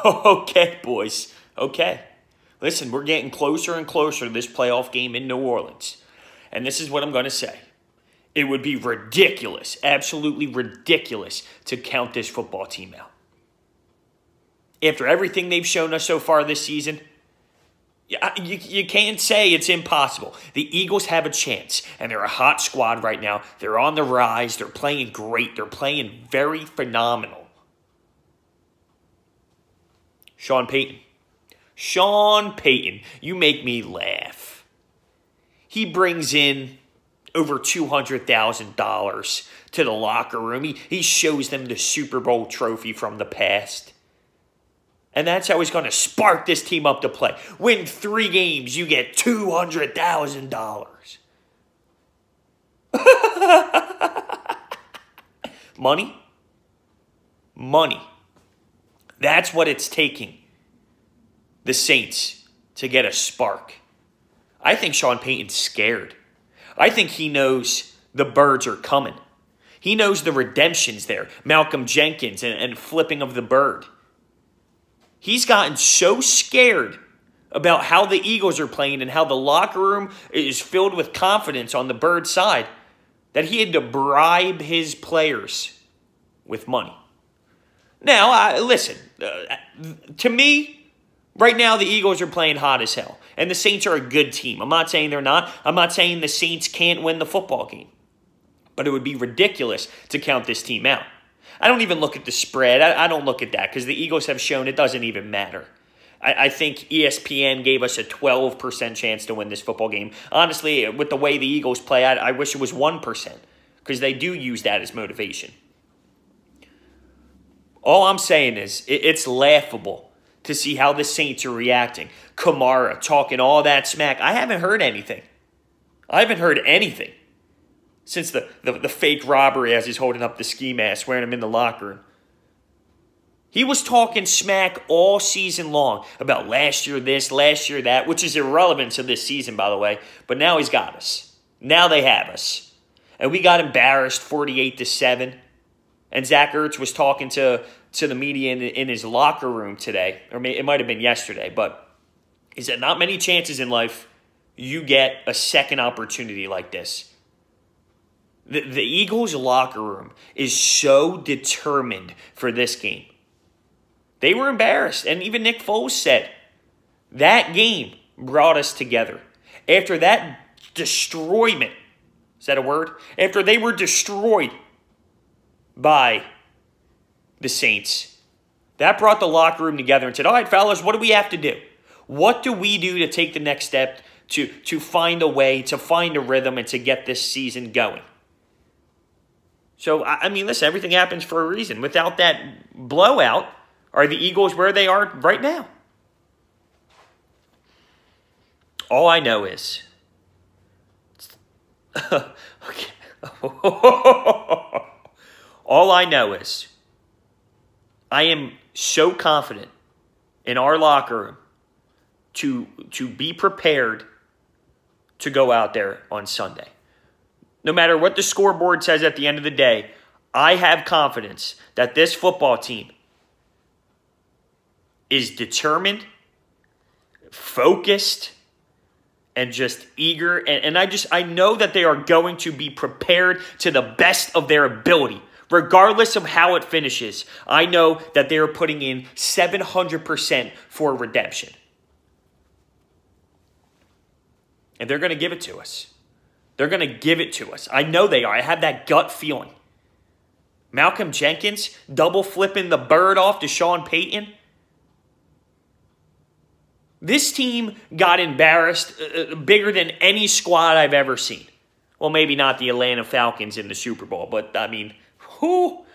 Okay, boys. Okay. Listen, we're getting closer and closer to this playoff game in New Orleans. And this is what I'm going to say. It would be ridiculous, absolutely ridiculous, to count this football team out. After everything they've shown us so far this season, you can't say it's impossible. The Eagles have a chance, and they're a hot squad right now. They're on the rise. They're playing great. They're playing very phenomenal. Sean Payton, you make me laugh. He brings in over $200,000 to the locker room. He shows them the Super Bowl trophy from the past. And that's how he's going to spark this team up to play. Win 3 games, you get $200,000. Money? Money. That's what it's taking the Saints to get a spark. I think Sean Payton's scared. I think he knows the birds are coming. He knows the redemption's there. Malcolm Jenkins and flipping of the bird. He's gotten so scared about how the Eagles are playing and how the locker room is filled with confidence on the bird side that he had to bribe his players with money. Now, listen, to me, right now the Eagles are playing hot as hell. And the Saints are a good team. I'm not saying they're not. I'm not saying the Saints can't win the football game. But it would be ridiculous to count this team out. I don't even look at the spread. I don't look at that because the Eagles have shown it doesn't even matter. I think ESPN gave us a 12% chance to win this football game. Honestly, with the way the Eagles play, I wish it was 1% because they do use that as motivation. All I'm saying is it's laughable to see how the Saints are reacting. Kamara talking all that smack. I haven't heard anything. I haven't heard anything since the fake robbery as he's holding up the ski mask, wearing him in the locker room. He was talking smack all season long about last year this, last year that, which is irrelevant to this season, by the way. But now he's got us. Now they have us. And we got embarrassed 48-7. And Zach Ertz was talking to the media in his locker room today, or it might have been yesterday, but he said not many chances in life you get a second opportunity like this. The Eagles' locker room is so determined for this game. They were embarrassed, and even Nick Foles said that game brought us together. After that destroyment, is that a word? After they were destroyed by the Saints, that brought the locker room together and said, all right, fellas, what do we have to do? What do we do to take the next step to find a way, to find a rhythm, and to get this season going? So, I mean, listen, everything happens for a reason. Without that blowout, are the Eagles where they are right now? All I know is... okay. All I know is I am so confident in our locker room to be prepared to go out there on Sunday. No matter what the scoreboard says at the end of the day, I have confidence that this football team is determined, focused, and just eager. And I know that they are going to be prepared to the best of their ability. Regardless of how it finishes, I know that they are putting in 700% for redemption. And they're going to give it to us. They're going to give it to us. I know they are. I have that gut feeling. Malcolm Jenkins double flipping the bird off to Sean Payton. This team got embarrassed bigger than any squad I've ever seen. Well, maybe not the Atlanta Falcons in the Super Bowl, but I mean, who?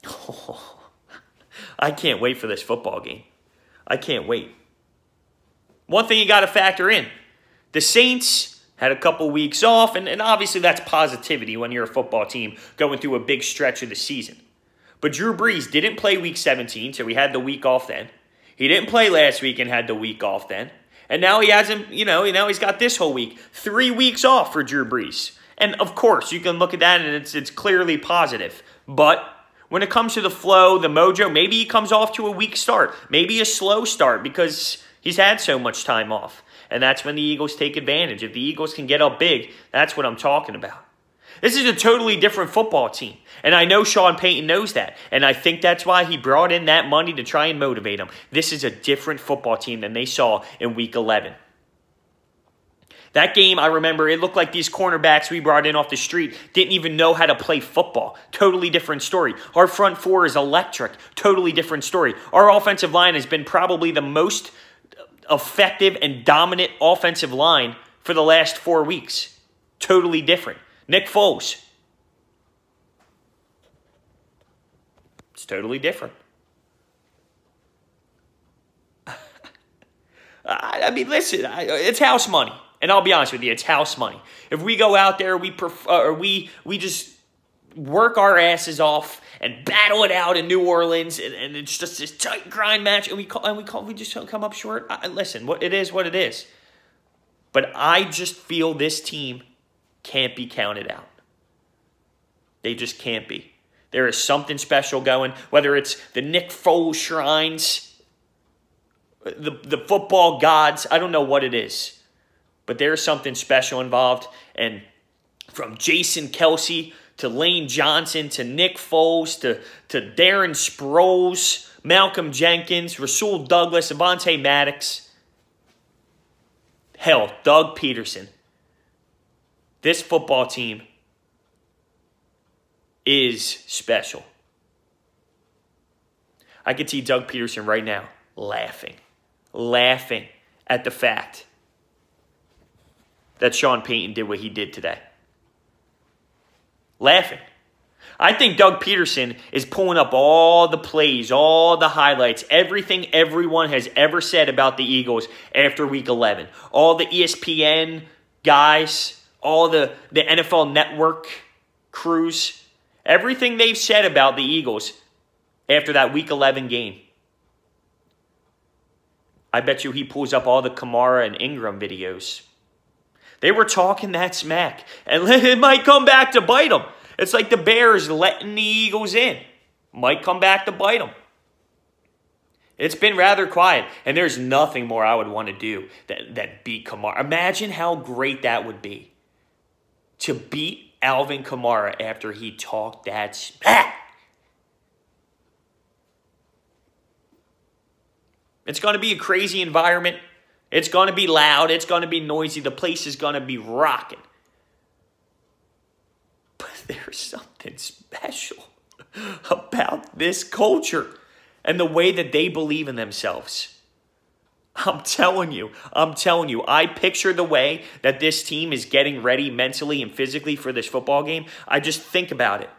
Oh, I can't wait for this football game. I can't wait. One thing you got to factor in, the Saints had a couple weeks off, and obviously that's positivity when you're a football team going through a big stretch of the season. But Drew Brees didn't play Week 17, so he had the week off then. He didn't play last week and had the week off then. And now he hasn't, now he's got this whole week. 3 weeks off for Drew Brees. And of course, you can look at that and it's clearly positive. But When it comes to the flow, the mojo, maybe he comes off to a weak start. Maybe a slow start because he's had so much time off. And that's when the Eagles take advantage. If the Eagles can get up big, that's what I'm talking about. This is a totally different football team. And I know Sean Payton knows that. And I think that's why he brought in that money to try and motivate them. This is a different football team than they saw in Week 11. That game, I remember, it looked like these cornerbacks we brought in off the street didn't even know how to play football. Totally different story. Our front four is electric. Totally different story. Our offensive line has been probably the most effective and dominant offensive line for the last 4 weeks. Totally different. Nick Foles. It's totally different. I mean, listen, it's house money. And I'll be honest with you, it's house money. If we go out there, we just work our asses off and battle it out in New Orleans, and it's just this tight grind match, and we just don't come up short. Listen, it is what it is. But I just feel this team can't be counted out. They just can't be. There is something special going, whether it's the Nick Foles shrines, the football gods, I don't know what it is. But there's something special involved. And from Jason Kelce to Lane Johnson to Nick Foles to Darren Sproles, Malcolm Jenkins, Rasul Douglas, Avonte Maddox. Hell, Doug Peterson. This football team is special. I could see Doug Peterson right now laughing at the fact that Sean Payton did what he did today. Laughing. I think Doug Peterson is pulling up all the plays, all the highlights, everything everyone has ever said about the Eagles after Week 11. All the ESPN guys, all the NFL Network crews, everything they've said about the Eagles after that Week 11 game. I bet you he pulls up all the Kamara and Ingram videos. They were talking that smack, and it might come back to bite them. It's like the Bears letting the Eagles in. Might come back to bite them. It's been rather quiet, and there's nothing more I would want to do than beat Kamara. Imagine how great that would be to beat Alvin Kamara after he talked that smack. It's going to be a crazy environment. It's going to be loud. It's going to be noisy. The place is going to be rocking. But there's something special about this culture and the way that they believe in themselves. I'm telling you. I picture the way that this team is getting ready mentally and physically for this football game. I just think about it.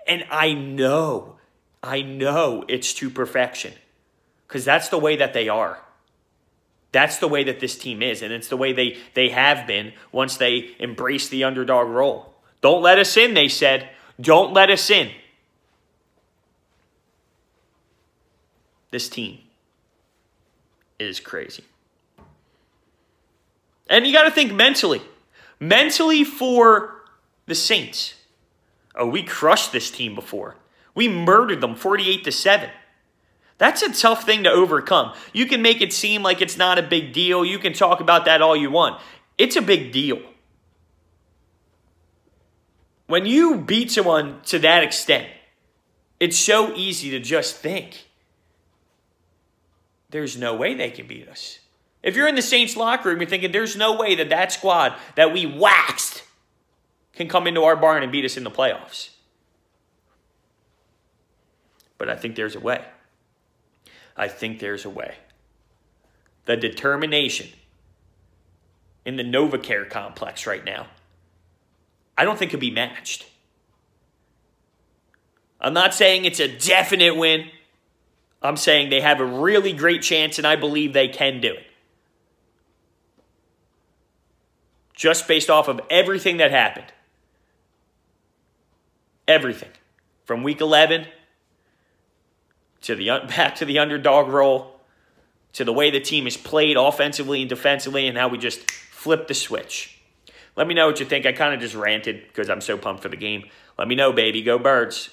And I know it's to perfection. Because that's the way that they are. That's the way that this team is. And it's the way they have been once they embrace the underdog role. Don't let us in, they said. Don't let us in. This team is crazy. And you got to think mentally. Mentally for the Saints. Oh, we crushed this team before. We murdered them 48-7. That's a tough thing to overcome. You can make it seem like it's not a big deal. You can talk about that all you want. It's a big deal. When you beat someone to that extent, it's so easy to just think, there's no way they can beat us. If you're in the Saints locker room, you're thinking, there's no way that squad that we waxed can come into our barn and beat us in the playoffs. But I think there's a way. I think there's a way. The determination in the NovaCare complex right now, I don't think could be matched. I'm not saying it's a definite win. I'm saying they have a really great chance, and I believe they can do it. Just based off of everything that happened. Everything. From Week 11 to back to the underdog role, to the way the team is played offensively and defensively, and how we just flipped the switch. Let me know what you think. I kind of just ranted because I'm so pumped for the game. Let me know, baby. Go Birds.